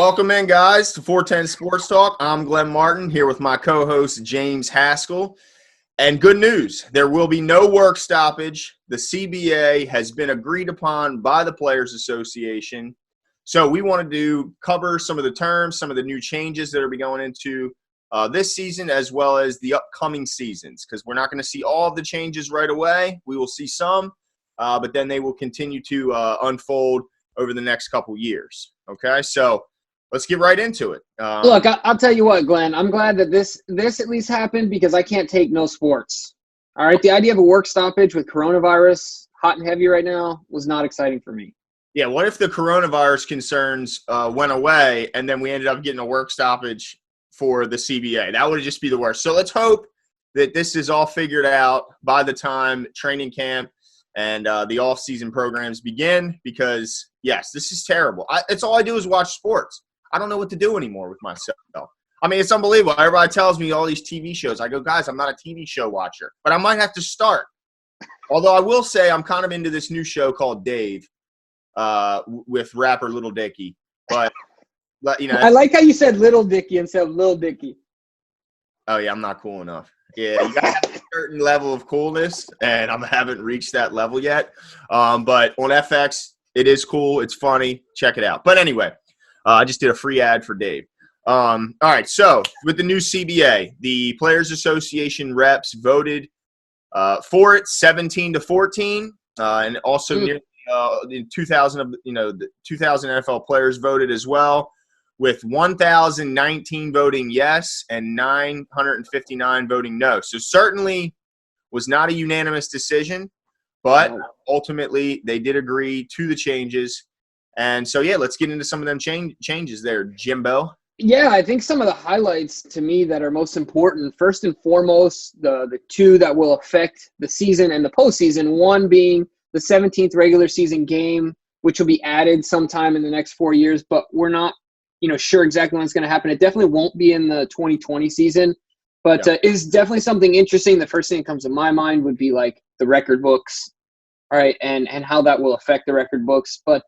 Welcome in, guys, to 410 Sports Talk. I'm Glenn Martin here with my co-host James Haskell. And good news, there will be no work stoppage. The CBA has been agreed upon by the Players Association. So we wanted to cover some of the terms, some of the new changes that are going into this season as well as the upcoming seasons, because we're not going to see all of the changes right away. We will see some, but then they will continue to unfold over the next couple years. Okay, so let's get right into it. Look, I'll tell you what, Glenn. I'm glad that this at least happened because I can't take no sports. All right, the idea of a work stoppage with coronavirus hot and heavy right now was not exciting for me. Yeah, what if the coronavirus concerns went away and then we ended up getting a work stoppage for the CBA? That would just be the worst. So let's hope that this is all figured out by the time training camp and the offseason programs begin because, yes, this is terrible. It's all I do is watch sports. I don't know what to do anymore with myself. I mean, it's unbelievable. Everybody tells me all these TV shows. I go, guys, I'm not a TV show watcher, but I might have to start. Although I will say I'm kind of into this new show called Dave with rapper Little Dicky. But you know, I like how you said Little Dicky instead of Lil Dicky. Oh, yeah, I'm not cool enough. Yeah, you got to have a certain level of coolness, and I haven't reached that level yet. But on FX, it is cool. It's funny. Check it out. But anyway. I just did a free ad for Dave. All right, so with the new CBA, the Players Association reps voted for it 17-14, and also nearly 2,000 of the 2,000 NFL players voted as well, with 1,019 voting yes and 959 voting no. So certainly was not a unanimous decision, but ultimately they did agree to the changes. And so, yeah, let's get into some of them changes there, Jimbo. Yeah, I think some of the highlights to me that are most important, first and foremost, the two that will affect the season and the postseason, one being the 17th regular season game, which will be added sometime in the next 4 years, but we're not sure exactly when it's going to happen. It definitely won't be in the 2020 season, but is definitely something interesting. The first thing that comes to my mind would be like the record books, all right, and how that will affect the record books. But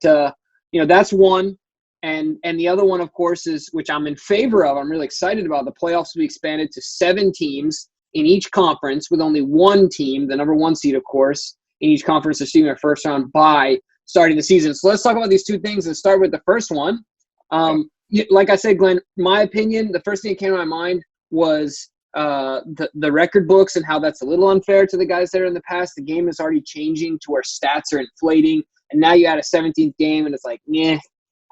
that's one. And the other one, of course, is, which I'm in favor of, I'm really excited about, the playoffs will be expanded to 7 teams in each conference with only one team, the number 1 seed, of course, in each conference receiving a first-round bye starting the season. So let's talk about these two things and start with the first one. Like I said, Glenn, my opinion, the first thing that came to my mind was the record books and how that's a little unfair to the guys that are in the past. The game is already changing to where stats are inflating. And now you add a 17th game, and it's like, meh.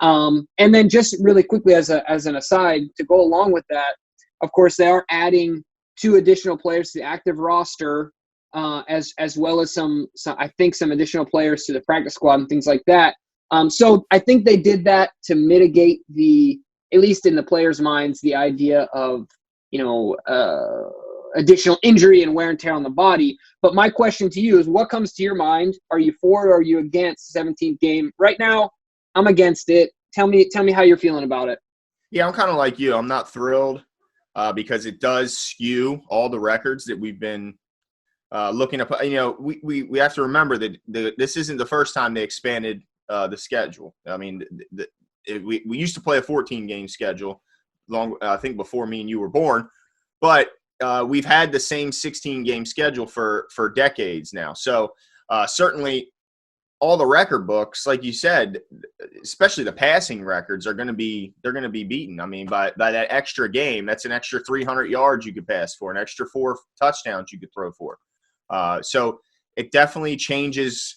And then just really quickly as an aside, to go along with that, of course, they are adding 2 additional players to the active roster, as well as some additional players to the practice squad and things like that. So I think they did that to mitigate at least in the players' minds, the idea of, additional injury and wear and tear on the body. But my question to you is, what comes to your mind? Are you for it or are you against the 17th game? Right now, I'm against it. Tell me how you're feeling about it. Yeah, I'm kind of like you. I'm not thrilled because it does skew all the records that we've been looking up. We have to remember that this isn't the first time they expanded the schedule. I mean, we used to play a 14-game schedule I think before me and you were born, but we've had the same 16-game schedule for decades now. So certainly all the record books, like you said, especially the passing records, they're going to be beaten. I mean, by that extra game, that's an extra 300 yards you could pass for, an extra 4 touchdowns you could throw for. So it definitely changes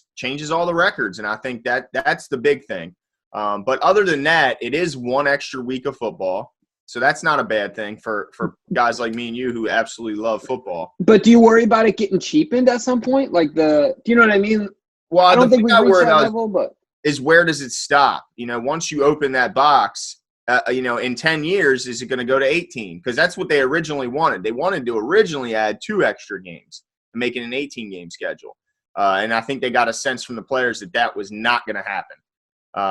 all the records, and I think that's the big thing. But other than that, it is 1 extra week of football. So that's not a bad thing for guys like me and you who absolutely love football. But do you worry about it getting cheapened at some point? Do you know what I mean? Well, I don't think we've reached that level, but is where does it stop? Once you open that box, in 10 years, is it going to go to 18? Because that's what they originally wanted. They wanted to originally add 2 extra games and make it an 18-game schedule. And I think they got a sense from the players that was not going to happen.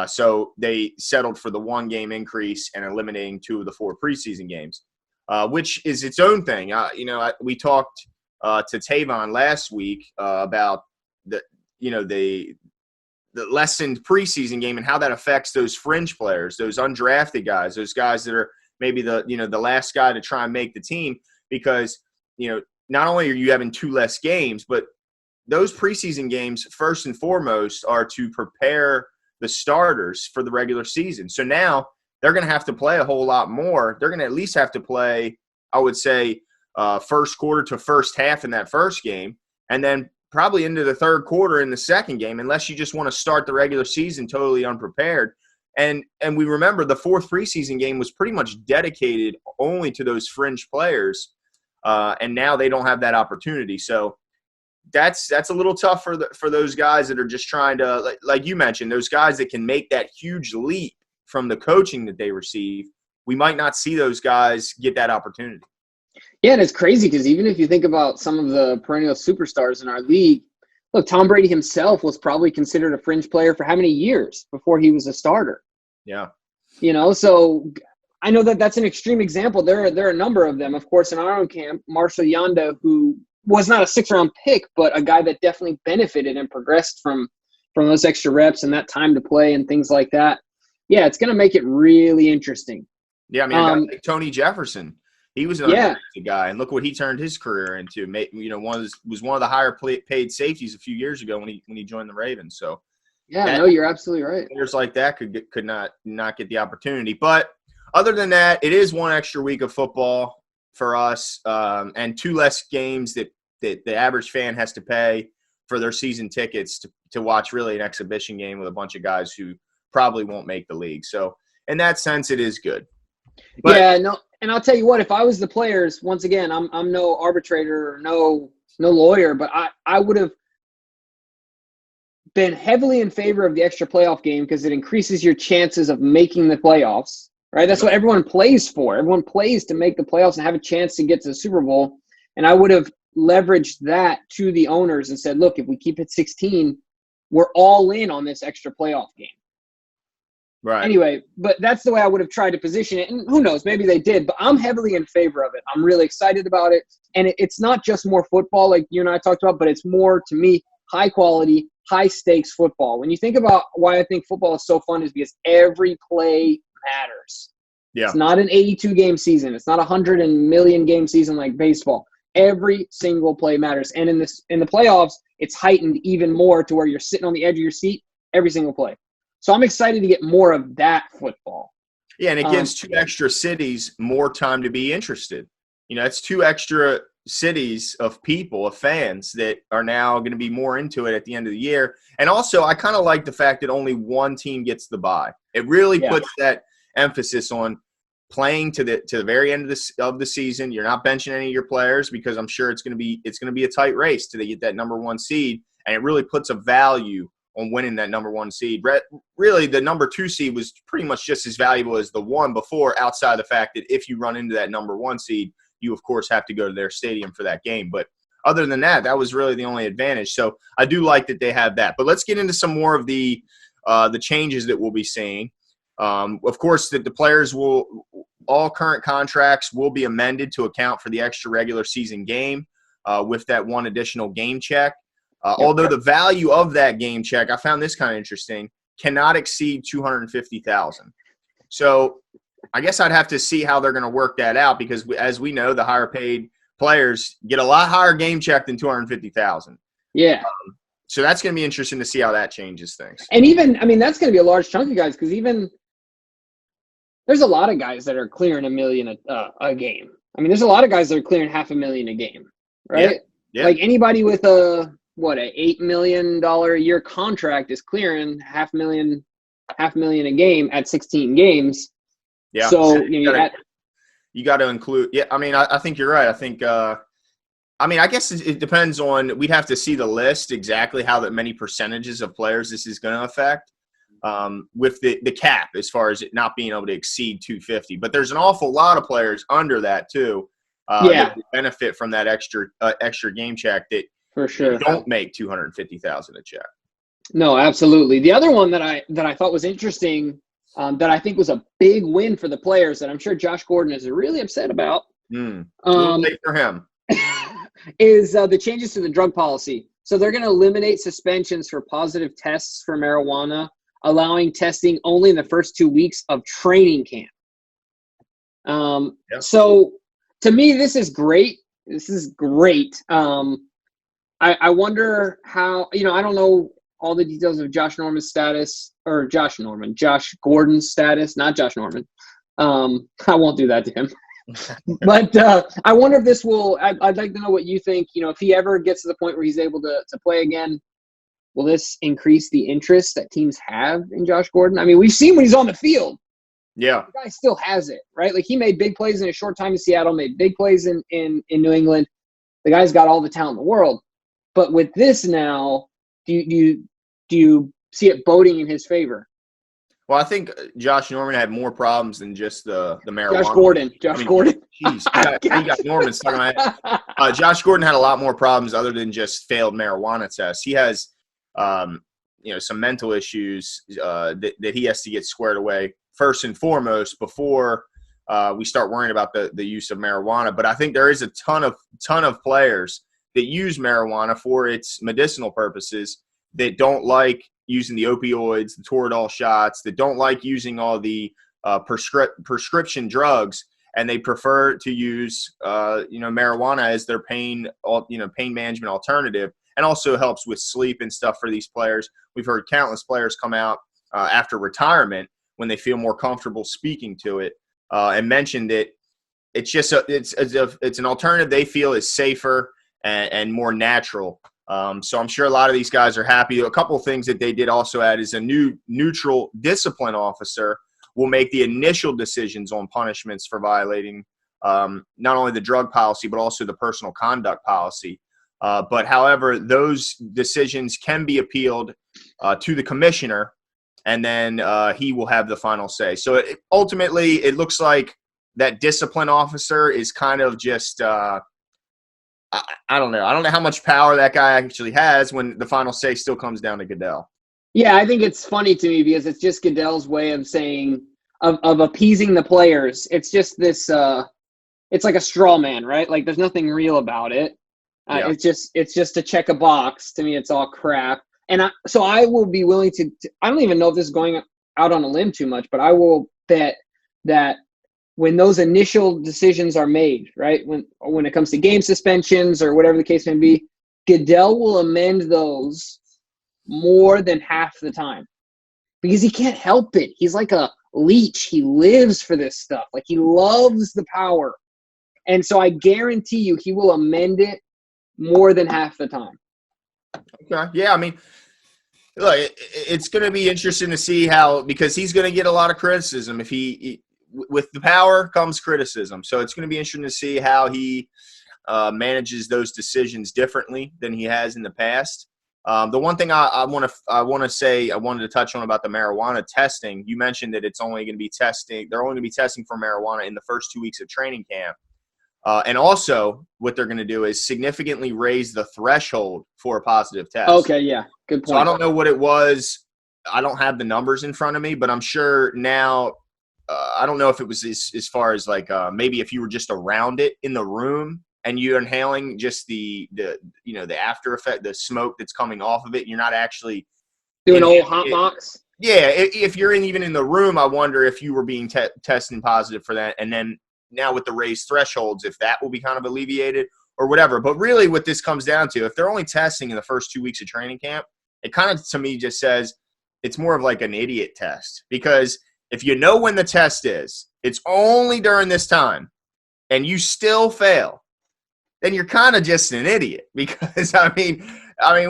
So they settled for the 1-game increase and eliminating 2 of the 4 preseason games, which is its own thing. We talked to Tavon last week about the the lessened preseason game and how that affects those fringe players, those undrafted guys, those guys that are maybe the last guy to try and make the team, because, not only are you having 2 less games, but those preseason games, first and foremost, are to prepare the starters for the regular season. So now they're going to have to play a whole lot more. They're going to at least have to play, I would say, first quarter to first half in that first game, and then probably into the third quarter in the second game, unless you just want to start the regular season totally unprepared. And we remember the 4th preseason game was pretty much dedicated only to those fringe players, and now they don't have that opportunity. So that's a little tough for those guys that are just trying to, like you mentioned, those guys that can make that huge leap from the coaching that they receive. We might not see those guys get that opportunity. Yeah, and it's crazy because even if you think about some of the perennial superstars in our league, look, Tom Brady himself was probably considered a fringe player for how many years before he was a starter? Yeah. So I know that that's an extreme example. There are a number of them. Of course, in our own camp, Marshall Yanda, who was not a 6th-round pick, but a guy that definitely benefited and progressed from those extra reps and that time to play and things like that. Yeah, it's going to make it really interesting. Yeah, I mean, like Tony Jefferson. He was an undrafted guy, and look what he turned his career into. Was one of the higher paid safeties a few years ago when he joined the Ravens. So, no, you're absolutely right. Players like that could not get the opportunity. But other than that, it is one extra week of football for us, and 2 less games that the average fan has to pay for their season tickets to watch really an exhibition game with a bunch of guys who probably won't make the league. So, in that sense, it is good. But, and I'll tell you what, if I was the players, once again, I'm no arbitrator, no lawyer, but I would have been heavily in favor of the extra playoff game because it increases your chances of making the playoffs, right? That's what everyone plays for. Everyone plays to make the playoffs and have a chance to get to the Super Bowl. And I would have leveraged that to the owners and said, look, if we keep it 16, we're all in on this extra playoff game. Right. Anyway, but that's the way I would have tried to position it. And who knows, maybe they did, but I'm heavily in favor of it. I'm really excited about it. And it's not just more football like you and I talked about, but it's more, to me, high quality, high stakes football. When you think about why I think football is so fun is because every play matters. Yeah. It's not an 82 game season. It's not a 100 million game season like baseball. Every single play matters. And in the playoffs, it's heightened even more to where you're sitting on the edge of your seat every single play. So I'm excited to get more of that football. Yeah, and it gives 2 extra cities more time to be interested. It's 2 extra cities of people, of fans that are now going to be more into it at the end of the year. And also, I kind of like the fact that only one team gets the bye. It really puts that emphasis on playing to the very end of the season. You're not benching any of your players because I'm sure it's going to be a tight race to get that number 1 seed, and it really puts a value on winning that number 1 seed. Really, the number 2 seed was pretty much just as valuable as the 1 before, outside the fact that if you run into that number 1 seed, you, of course, have to go to their stadium for that game. But other than that, that was really the only advantage. So I do like that they have that. But let's get into some more of the changes that we'll be seeing. Of course, that the players all current contracts will be amended to account for the extra regular season game with that 1 additional game check. Although the value of that game check, I found this kind of interesting, cannot exceed $250,000. So I guess I'd have to see how they're going to work that out because, as we know, the higher paid players get a lot higher game check than $250,000. Yeah. So that's going to be interesting to see how that changes things. And even, that's going to be a large chunk of guys because even there's a lot of guys that are clearing $1 million a game. There's a lot of guys that are clearing $500,000 a game, right? Yeah. Like anybody with an $8 million a year contract is clearing $500,000 a game at 16 games. Yeah. So you got to include. Yeah. I think you're right. I think. I guess it depends on. We'd have to see the list exactly how that many percentages of players this is going to affect with the cap as far as it not being able to exceed 250. But there's an awful lot of players under that too. That benefit from that extra game check that for sure don't make $250,000 a check. No, absolutely. The other one that I thought was interesting, that I think was a big win for the players that I'm sure Josh Gordon is really upset about. A little late for him. Is the changes to the drug policy. So they're going to eliminate suspensions for positive tests for marijuana, allowing testing only in the first 2 weeks of training camp. So to me, this is great. This is great. I wonder how, I don't know all the details of Josh Gordon's status, not Josh Norman. I won't do that to him. But I wonder if this will, I'd like to know what you think. If he ever gets to the point where he's able to play again, will this increase the interest that teams have in Josh Gordon? I mean, we've seen when he's on the field. Yeah. The guy still has it, right? Like, he made big plays in a short time in Seattle, made big plays in New England. The guy's got all the talent in the world. But with this now, do you see it boding in his favor? Well, I think Josh Norman had more problems than just the marijuana. Josh Gordon. Jeez, you got Norman stuck in my head. Josh Gordon had a lot more problems other than just failed marijuana tests. He has, some mental issues that he has to get squared away first and foremost before we start worrying about the use of marijuana. But I think there is a ton of players that use marijuana for its medicinal purposes that don't like using the opioids, the Toradol shots, that don't like using all the prescription drugs, and they prefer to use marijuana as their pain management alternative, and also helps with sleep and stuff for these players. We've heard countless players come out after retirement when they feel more comfortable speaking to it and mentioned that it's just it's an alternative they feel is safer and more natural. So I'm sure a lot of these guys are happy. A couple of things that they did also add is a new neutral discipline officer will make the initial decisions on punishments for violating not only the drug policy, but also the personal conduct policy. But however, those decisions can be appealed to the commissioner, and then he will have the final say. So ultimately, it looks like that discipline officer is kind of just I don't know. I don't know how much power that guy actually has when the final say still comes down to Goodell. Yeah, I think it's funny to me because it's just Goodell's way of saying of appeasing the players. It's just this. It's like a straw man, right? Like, there's nothing real about it. Yeah. It's just to check a box. To me, it's all crap. And so I will be willing to. I don't even know if this is going out on a limb too much, but I will bet that when those initial decisions are made, right, when it comes to game suspensions or whatever the case may be, Goodell will amend those more than half the time because he can't help it. He's like a leech. He lives for this stuff. Like, he loves the power. And so I guarantee you he will amend it more than half the time. Okay. Yeah, I mean, look, it's going to be interesting to see how, because he's going to get a lot of criticism if he with the power comes criticism. So it's going to be interesting to see how he manages those decisions differently than he has in the past. The one thing I wanted to touch on about the marijuana testing, you mentioned that it's only going to be testing. They're only going to be testing for marijuana in the first 2 weeks of training camp. And also what they're going to do is significantly raise the threshold for a positive test. Okay. Yeah. Good point. So I don't know what it was. I don't have the numbers in front of me, but I'm sure now, I don't know if it was as far as like maybe if you were just around it in the room and you're inhaling just the after effect, the smoke that's coming off of it, and you're not actually doing old hot box. Yeah, if you're even in the room, I wonder if you were being testing positive for that, and then now with the raised thresholds, if that will be kind of alleviated or whatever. But really, what this comes down to, if they're only testing in the first 2 weeks of training camp, it kind of to me just says it's more of like an idiot test, because if you know when the test is, it's only during this time, and you still fail, then you're kind of just an idiot. Because I mean,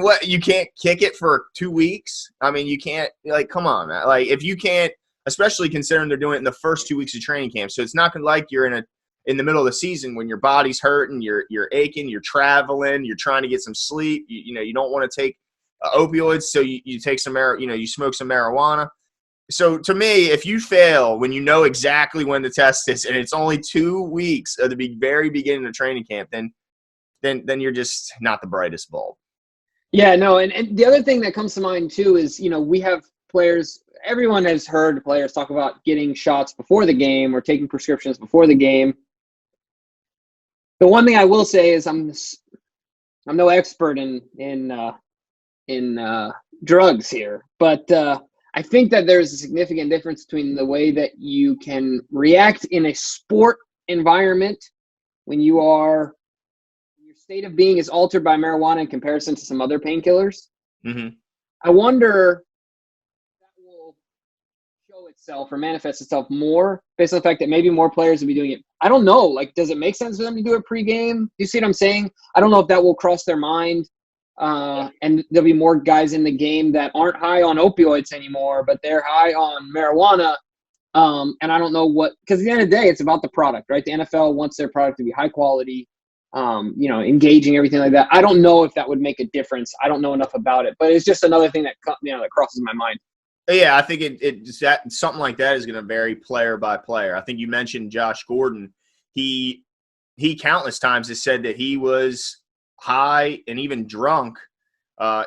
what, you can't kick it for 2 weeks? I mean, you can't, like, come on, man. Like, if you can't, especially considering they're doing it in the first 2 weeks of training camp, so it's not like you're in the middle of the season when your body's hurting, you're aching, you're traveling, you're trying to get some sleep. You don't want to take opioids, so you take some you smoke some marijuana. So to me, if you fail when you know exactly when the test is and it's only 2 weeks at the very beginning of training camp, then you're just not the brightest bulb. Yeah, no, and the other thing that comes to mind too is, we have players, everyone has heard players talk about getting shots before the game or taking prescriptions before the game. The one thing I will say is I'm no expert in drugs here, but I think that there's a significant difference between the way that you can react in a sport environment when your state of being is altered by marijuana in comparison to some other painkillers. Mm-hmm. I wonder if that will show itself or manifest itself more based on the fact that maybe more players will be doing it. I don't know. Like, does it make sense for them to do it pregame? Do you see what I'm saying? I don't know if that will cross their mind. And there'll be more guys in the game that aren't high on opioids anymore, but they're high on marijuana. And I don't know because at the end of the day, it's about the product, right? The NFL wants their product to be high quality, engaging, everything like that. I don't know if that would make a difference. I don't know enough about it, but it's just another thing that that crosses my mind. Yeah, I think something like that is going to vary player by player. I think you mentioned Josh Gordon. He countless times has said that he was high and even drunk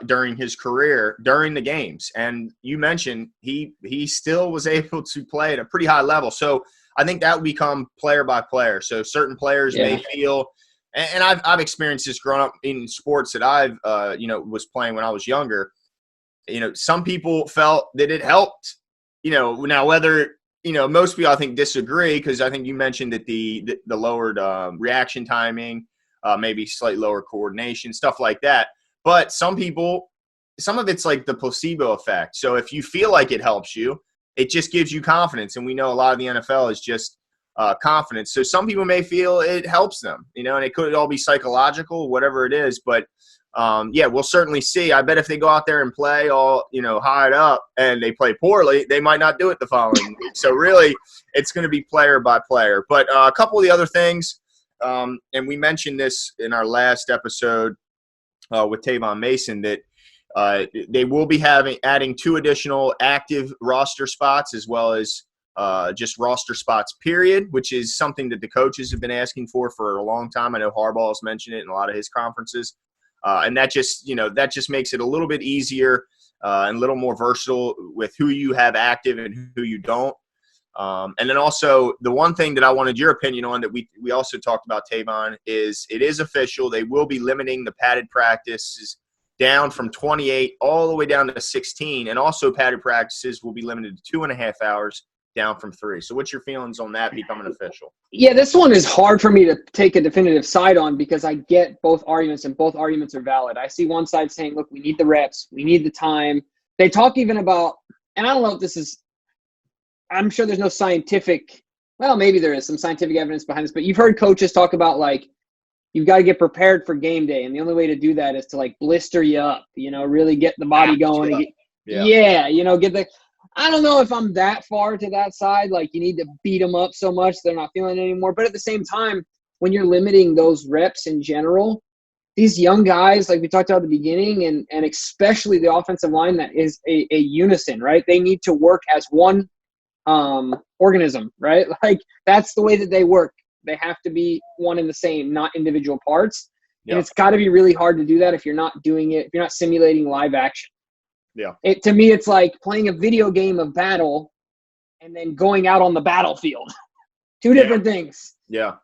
during his career during the games. And you mentioned he still was able to play at a pretty high level. So I think that would become player by player. So certain players may feel, and I've experienced this growing up in sports that I've was playing when I was younger. Some people felt that it helped. Now whether most people I think disagree, because I think you mentioned that the lowered reaction timing, maybe slightly lower coordination, stuff like that. But some of it's like the placebo effect. So if you feel like it helps you, it just gives you confidence. And we know a lot of the NFL is just confidence. So some people may feel it helps them, and it could all be psychological, whatever it is. But we'll certainly see. I bet if they go out there and play all, high up and they play poorly, they might not do it the following week. So really, it's going to be player by player. But a couple of the other things, and we mentioned this in our last episode with Tavon Mason, that they will be adding 2 additional active roster spots as well as just roster spots, period, which is something that the coaches have been asking for a long time. I know Harbaugh has mentioned it in a lot of his conferences. And that just makes it a little bit easier and a little more versatile with who you have active and who you don't. And then also the one thing that I wanted your opinion on that we also talked about, Tavon, is it is official. They will be limiting the padded practices down from 28 all the way down to 16. And also padded practices will be limited to 2.5 hours down from 3. So what's your feelings on that becoming official? Yeah, this one is hard for me to take a definitive side on because I get both arguments and both arguments are valid. I see one side saying, look, we need the reps, we need the time. They talk even about, and I don't know if this is, I'm sure there's no scientific, well, maybe there is some scientific evidence behind this, but you've heard coaches talk about like, you've got to get prepared for game day. And the only way to do that is to like blister you up, really get the body going. Get the, I don't know if I'm that far to that side. Like you need to beat them up so much they're not feeling it anymore. But at the same time, when you're limiting those reps in general, these young guys, like we talked about at the beginning, and especially the offensive line that is a unison, right? They need to work as one organism, right? Like that's the way that they work. They have to be one and the same, not individual parts. Yep. And it's got to be really hard to do that if you're not doing it, if you're not simulating live action. Yeah. To me, it's like playing a video game of battle and then going out on the battlefield. 2 different things. Yeah.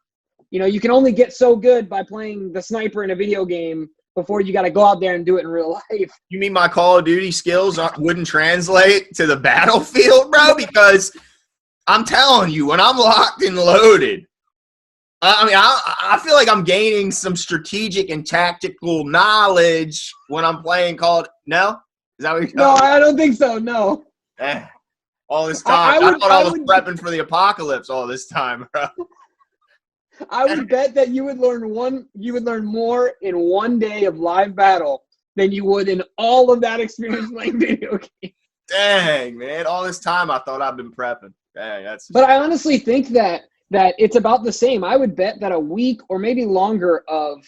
You can only get so good by playing the sniper in a video game before you got to go out there and do it in real life. You mean my Call of Duty skills wouldn't translate to the battlefield, bro? Because I'm telling you, when I'm locked and loaded, I feel like I'm gaining some strategic and tactical knowledge when I'm playing No? Is that what you're No, I don't think so. No. All this time. I thought I was prepping for the apocalypse all this time, bro. I would bet that you would learn more in 1 day of live battle than you would in all of that experience playing video games. Dang, man. All this time I thought I've been prepping. Dang, But I honestly think that it's about the same. I would bet that a week or maybe longer of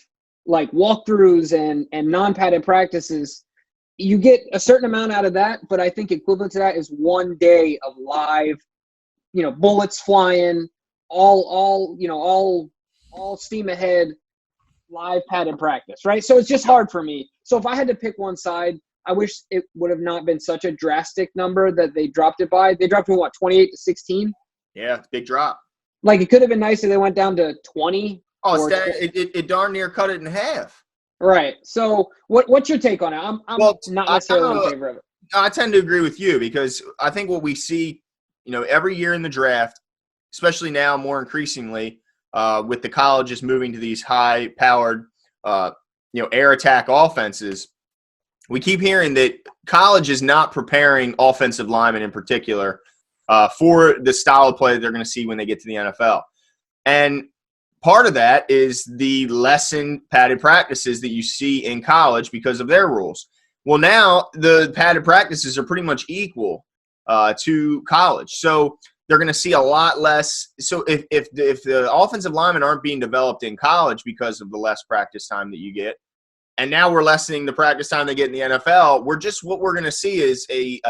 like walkthroughs and non-padded practices, you get a certain amount out of that, but I think equivalent to that is 1 day of live, bullets flying, all steam ahead, live padded practice, right? So it's just hard for me. So if I had to pick one side, I wish it would have not been such a drastic number that they dropped it by. They dropped from 28 to 16? Yeah, big drop. Like it could have been nice if they went down to 20. Oh, it darn near cut it in half. Right. So what's your take on it? I'm Well, not I kind necessarily in of favor of it. I tend to agree with you because I think what we see, every year in the draft, especially now more increasingly, with the colleges moving to these high-powered, air attack offenses, we keep hearing that college is not preparing offensive linemen in particular for the style of play that they're going to see when they get to the NFL. And part of that is the lessened padded practices that you see in college because of their rules. Well, now the padded practices are pretty much equal to college. So they're going to see a lot less. So if the offensive linemen aren't being developed in college because of the less practice time that you get, and now we're lessening the practice time they get in the NFL, what we're going to see is a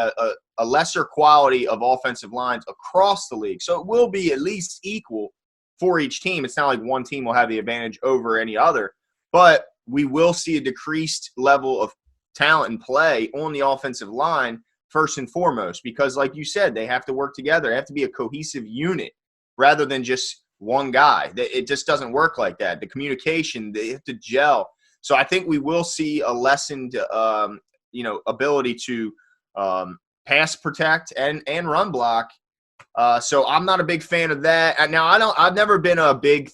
lesser quality of offensive lines across the league. So it will be at least equal for each team. It's not like one team will have the advantage over any other, but we will see a decreased level of talent and play on the offensive line first and foremost, because like you said, they have to work together. They have to be a cohesive unit rather than just one guy. It just doesn't work like that. The communication, they have to gel. So I think we will see a lessened, ability to pass protect and run block. So I'm not a big fan of that. Now I've never been a big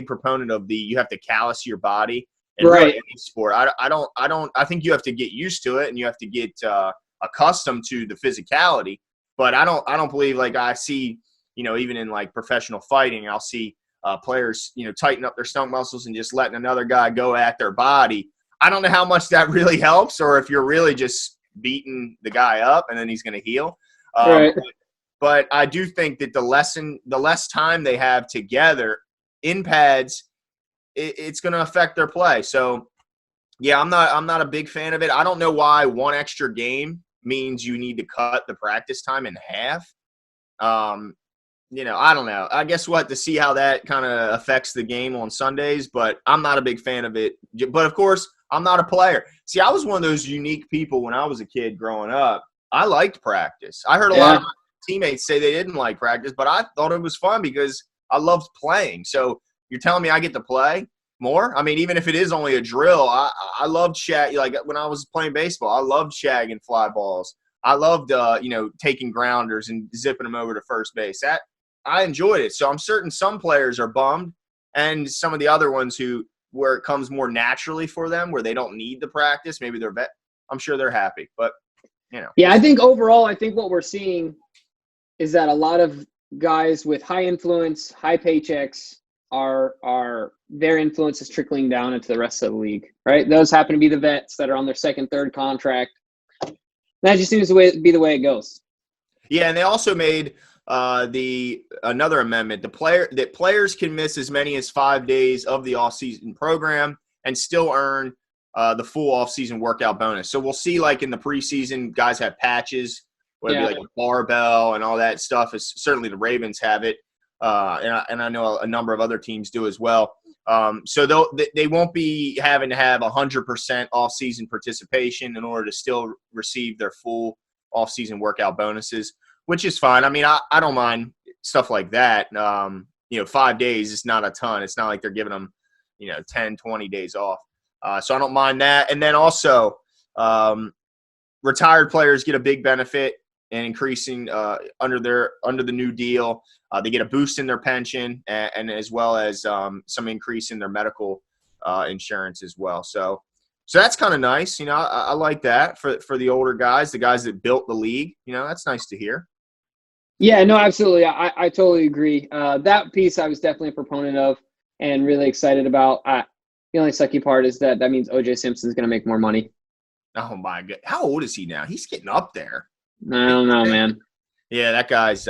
proponent of you have to callous your body in really Right. any sport. I think you have to get used to it and you have to get accustomed to the physicality. But I don't believe, like I see, even in like professional fighting, I'll see players, tighten up their stomach muscles and just letting another guy go at their body. I don't know how much that really helps, or if you're really just beating the guy up and then he's going to heal. Right. But I do think that the less time they have together in pads, it's going to affect their play. So yeah, I'm not a big fan of it. I don't know why one extra game means you need to cut the practice time in half. I don't know. I guess we'll have to see how that kind of affects the game on Sundays, but I'm not a big fan of it. But, of course, I'm not a player. See, I was one of those unique people when I was a kid growing up. I liked practice. I heard a lot Yeah. of my teammates say they didn't like practice, but I thought it was fun because I loved playing. So you're telling me I get to play more? I mean, even if it is only a drill, I loved like when I was playing baseball, I loved shagging fly balls. I loved, taking grounders and zipping them over to first base. I enjoyed it. So I'm certain some players are bummed, and some of the other ones where it comes more naturally for them, where they don't need the practice, maybe I'm sure they're happy. But, Yeah, I think overall, I think what we're seeing is that a lot of guys with high influence, high paychecks are their influence is trickling down into the rest of the league, right? Those happen to be the vets that are on their second, third contract. That just seems to be the way it goes. Yeah, and they also made another amendment. That players can miss as many as 5 days of the offseason program and still earn the full offseason workout bonus. So we'll see, like in the preseason, guys have patches, whether it be like a barbell and all that stuff. Certainly the Ravens have it, and I know a number of other teams do as well. So they won't be having to have 100% offseason participation in order to still receive their full offseason workout bonuses, which is fine. I mean, I don't mind stuff like that. 5 days is not a ton. It's not like they're giving them, 10, 20 days off. So I don't mind that. And then also retired players get a big benefit in increasing under the new deal. They get a boost in their pension and as well as some increase in their medical insurance as well. So that's kind of nice. I like that for the older guys, the guys that built the league. That's nice to hear. Yeah, no, absolutely. I totally agree. That piece I was definitely a proponent of and really excited about. The only sucky part is that means O.J. Simpson's going to make more money. Oh, my God. How old is he now? He's getting up there. I don't know, man. Yeah, that guy's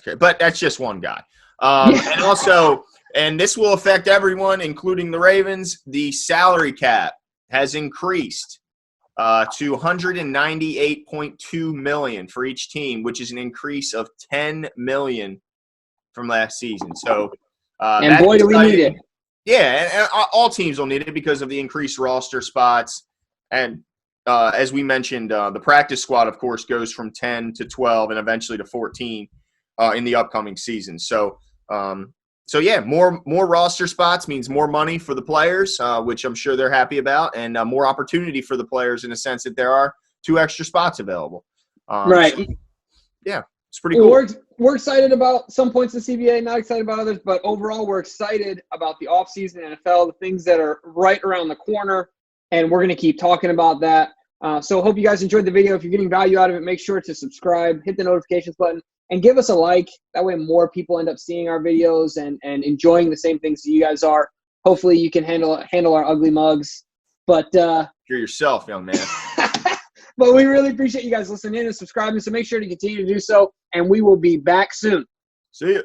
crazy. But that's just one guy. And also, and this will affect everyone, including the Ravens, the salary cap has increased to $198.2 million for each team, which is an increase of $10 million from last season. So, and boy, do we need it. Yeah, and all teams will need it because of the increased roster spots. And as we mentioned, the practice squad, of course, goes from 10 to 12 and eventually to 14 in the upcoming season. So So yeah, more roster spots means more money for the players, which I'm sure they're happy about, and more opportunity for the players in the sense that there are 2 extra spots available. Right. So, yeah, it's pretty cool. We're excited about some points of CBA, not excited about others, but overall we're excited about the offseason NFL, the things that are right around the corner, and we're going to keep talking about that. So hope you guys enjoyed the video. If you're getting value out of it, make sure to subscribe, hit the notifications button, and give us a like. That way more people end up seeing our videos and enjoying the same things that you guys are. Hopefully you can handle our ugly mugs. But you're yourself, young man. But we really appreciate you guys listening in and subscribing, so make sure to continue to do so, and we will be back soon. See you.